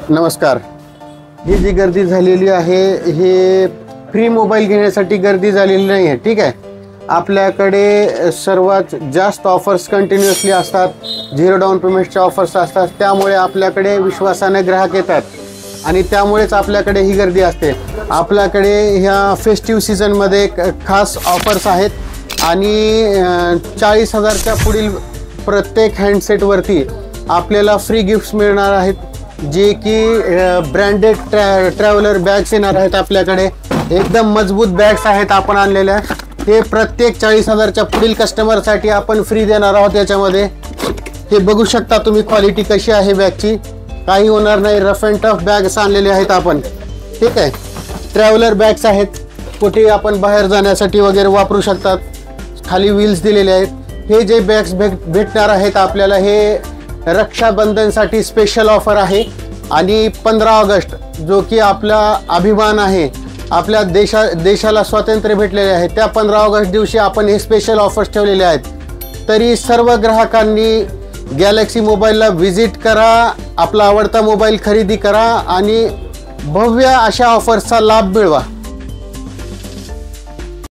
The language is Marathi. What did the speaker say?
नमस्कार। ही जी गर्दी झालेली आहे हे फ्री मोबाईल घेण्यासाठी गर्दी झालेली नाही आहे, ठीक आहे। आपल्याकडे सर्वात जास्त ऑफर्स कंटिन्युअसली असतात, 0 डाऊन पेमेंटच्या ऑफर्स असतात, त्यामुळे आपल्याकडे विश्वासाने ग्राहक येतात आणि त्यामुळेच आपल्याकडे ही गर्दी असते। आपल्याकडे ह्या फेस्टिव्ह सीझनमध्ये खास ऑफर्स आहेत आणि 40,000च्या पुढील प्रत्येक हँडसेटवरती आपल्याला फ्री गिफ्ट्स मिळणार आहेत, जे की ब्रँडेड ट्रॅव्हलर बॅग्स येणार आहेत। आपल्याकडे एकदम मजबूत बॅग्स आहेत आपण आणलेल्या, हे प्रत्येक 40,000च्या पुढील कस्टमरसाठी आपण फ्री देणार आहोत। याच्यामध्ये हे बघू शकता तुम्ही क्वालिटी कशी आहे बॅगची, काही होणार नाही। रफ अँड टफ बॅग्स आणलेले आहेत आपण, ठीक आहे। ट्रॅव्हलर बॅग्स आहेत, कुठे आपण बाहेर जाण्यासाठी वगैरे वापरू शकतात, खाली व्हील्स दिलेले आहेत। हे जे बॅग्स भेटणार आहेत आपल्याला, हे रक्षाबंधनसाठी स्पेशल ऑफर आहे आणि 15 ऑगस्ट जो की आपला अभिमान आहे, आपल्या देशाला स्वातंत्र्य भेटलेले आहे, त्या 15 ऑगस्ट दिवशी आपण हे स्पेशल ऑफर्स ठेवलेले आहेत। तरी सर्व ग्राहकांनी गॅलेक्सी मोबाईलला व्हिजिट करा, आपला आवडता मोबाईल खरेदी करा आणि भव्य अशा ऑफर्सचा लाभ मिळवा।